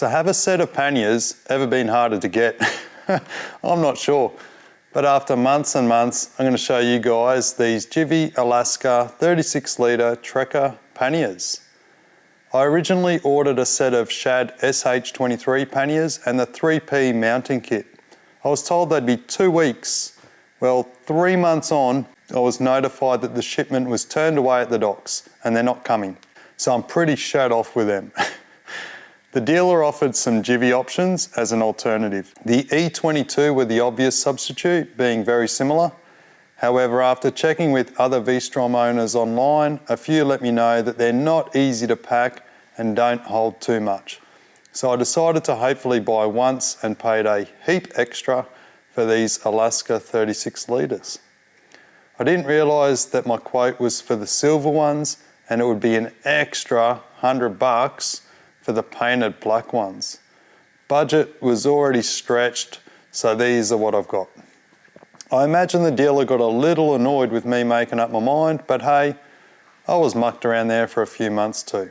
So have a set of panniers ever been harder to get? I'm not sure. But after months and months, I'm going to show you guys these Givi Alaska 36 litre Trekker Panniers. I originally ordered a set of Shad SH23 panniers and the 3P mounting kit. I was told they'd be 2 weeks. Well, 3 months on, I was notified that the shipment was turned away at the docks and they're not coming. So I'm pretty shut off with them. The dealer offered some Givi options as an alternative. The E22 were the obvious substitute, being very similar. However, after checking with other V-strom owners online, a few let me know that they're not easy to pack and don't hold too much. So I decided to hopefully buy once and paid a heap extra for these Alaska 36 litres. I didn't realise that my quote was for the silver ones and it would be an extra $100 for the painted black ones. Budget was already stretched, so these are what I've got. I imagine the dealer got a little annoyed with me making up my mind, but hey, I was mucked around there for a few months too.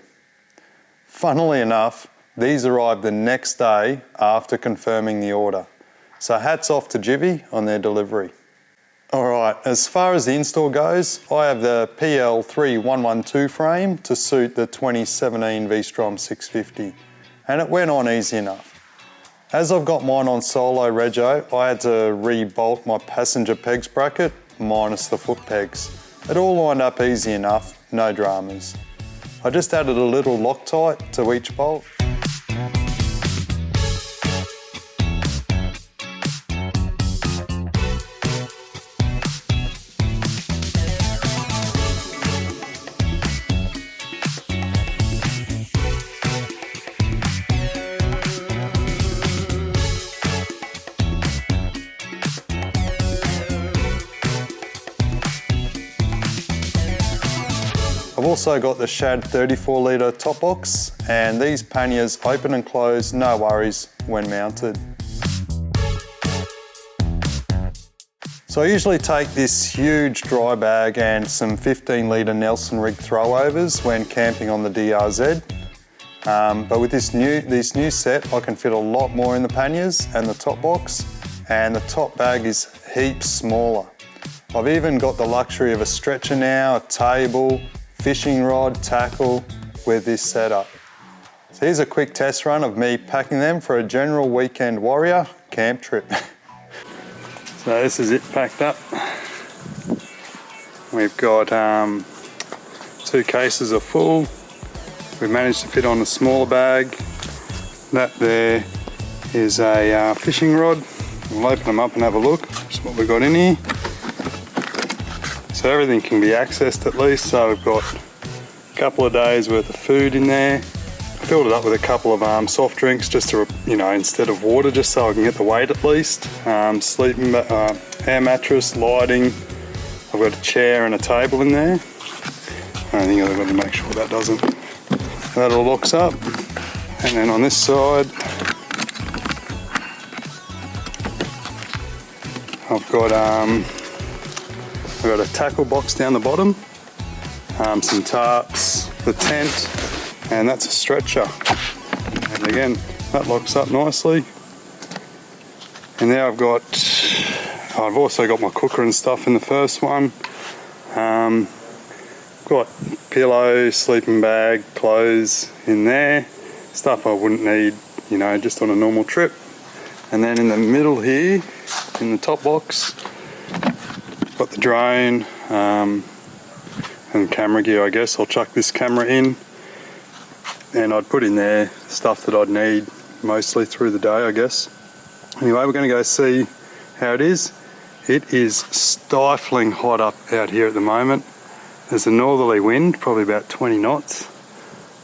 Funnily enough, these arrived the next day after confirming the order. So hats off to Givi on their delivery. Alright, as far as the install goes, I have the PL3112 frame to suit the 2017 V-strom 650, and it went on easy enough. As I've got mine on solo rego, I had to re-bolt my passenger pegs bracket minus the foot pegs. It all lined up easy enough, no dramas. I just added a little Loctite to each bolt. I've also got the Shad 34 litre top box, and these panniers open and close, no worries when mounted. So I usually take this huge dry bag and some 15 litre Nelson rig throwovers when camping on the DRZ. But with this new set, I can fit a lot more in the panniers and the top box, and the top bag is heaps smaller. I've even got the luxury of a stretcher now, a table, fishing rod, tackle with this setup. So here's a quick test run of me packing them for a general weekend warrior camp trip. So this is it packed up. We've got 2 cases are full. We've managed to fit on a smaller bag. That there is a fishing rod. We'll open them up and have a look. That's what we've got in here. So everything can be accessed at least. So we've got a couple of days worth of food in there. I filled it up with a couple of soft drinks just to, instead of water, just so I can get the weight at least. Sleeping, air mattress, lighting. I've got a chair and a table in there. I think I've got to make sure that all locks up. And then on this side, I've got a tackle box down the bottom, some tarps, the tent, and that's a stretcher. And again, that locks up nicely. And now I've also got my cooker and stuff in the first one. Got pillow, sleeping bag, clothes in there, stuff I wouldn't need, just on a normal trip. And then in the middle here, in the top box, got the drone and camera gear, I guess. I'll chuck this camera in, and I'd put in there stuff that I'd need mostly through the day, I guess. Anyway, we're going to go see how it is. It is stifling hot up out here at the moment. There's a northerly wind, probably about 20 knots,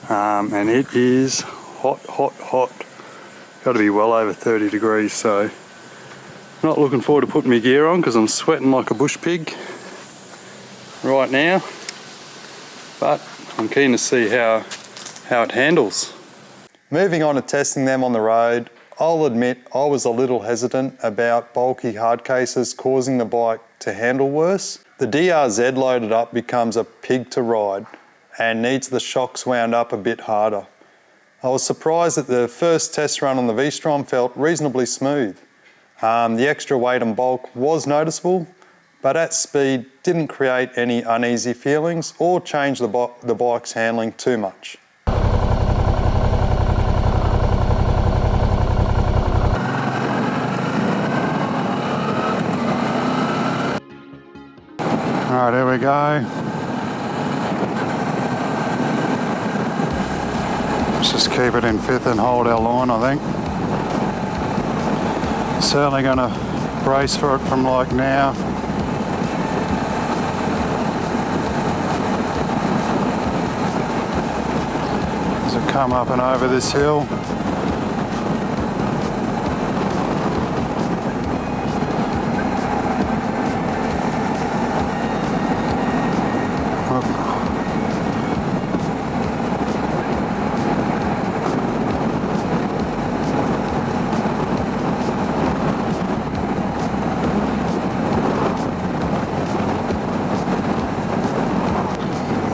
and it is hot, hot, hot. Got to be well over 30 degrees, so not looking forward to putting my gear on because I'm sweating like a bush pig right now, but I'm keen to see how it handles. Moving on to testing them on the road, I'll admit I was a little hesitant about bulky hard cases causing the bike to handle worse. The DRZ loaded up becomes a pig to ride and needs the shocks wound up a bit harder. I was surprised that the first test run on the V-strom felt reasonably smooth. The extra weight and bulk was noticeable, but at speed didn't create any uneasy feelings or change the bike's handling too much. Alright, here we go. Let's just keep it in fifth and hold our line, I think. Certainly going to brace for it from like now. As I come up and over this hill.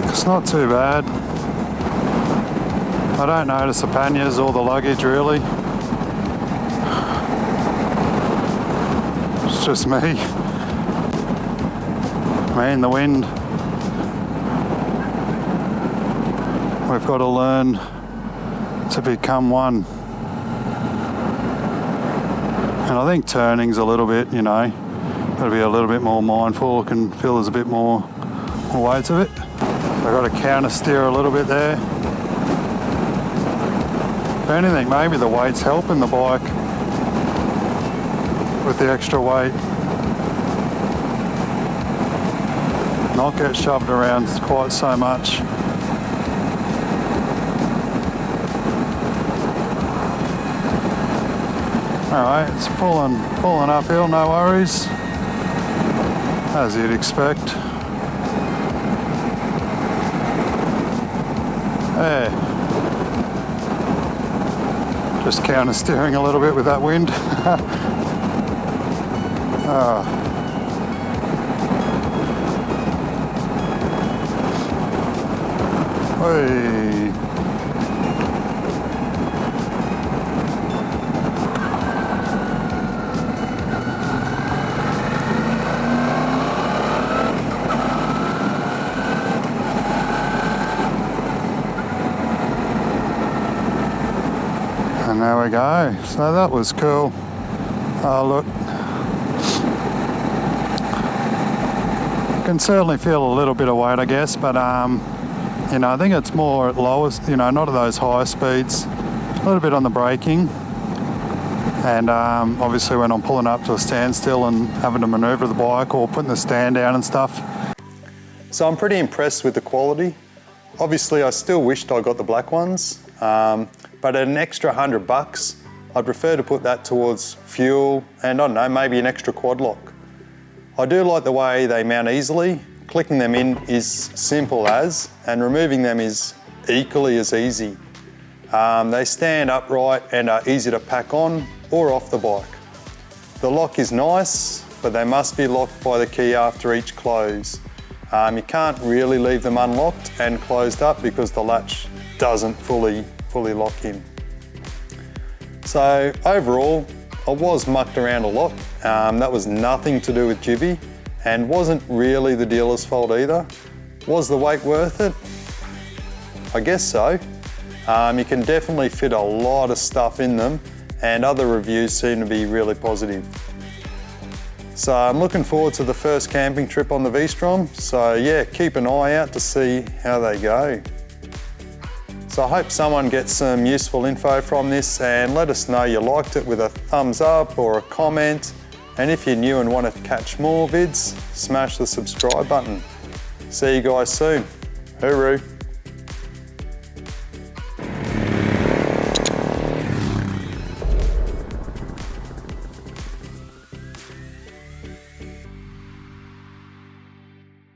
It's not too bad. I don't notice the panniers or the luggage really. It's just me. Me and the wind. We've got to learn to become one. And I think turning's a little bit, you know, got to be a little bit more mindful. I can feel there's a bit more weight of it. I've got to counter steer a little bit there. If anything, maybe the weight's helping the bike with the extra weight. Not get shoved around quite so much. Alright, it's pulling uphill, no worries. As you'd expect. Hey. Just counter steering a little bit with that wind. Hey. And there we go. So that was cool. Oh look. Can certainly feel a little bit of weight, I guess, but you know, I think it's more at lowest, you know, not at those high speeds. A little bit on the braking. And obviously when I'm pulling up to a standstill and having to maneuver the bike or putting the stand down and stuff. So I'm pretty impressed with the quality. Obviously I still wished I got the black ones. But at an extra $100, I'd prefer to put that towards fuel and I don't know, maybe an extra quad lock. I do like the way they mount easily. Clicking them in is simple as, and removing them is equally as easy. They stand upright and are easy to pack on or off the bike. The lock is nice, but they must be locked by the key after each close. You can't really leave them unlocked and closed up because the latch doesn't fully lock in. So overall, I was mucked around a lot. That was nothing to do with Givi and wasn't really the dealer's fault either. Was the weight worth it? I guess so. You can definitely fit a lot of stuff in them and other reviews seem to be really positive. So I'm looking forward to the first camping trip on the V-strom. So yeah, keep an eye out to see how they go. So I hope someone gets some useful info from this and let us know you liked it with a thumbs up or a comment. And if you're new and want to catch more vids, smash the subscribe button. See you guys soon. Hooroo.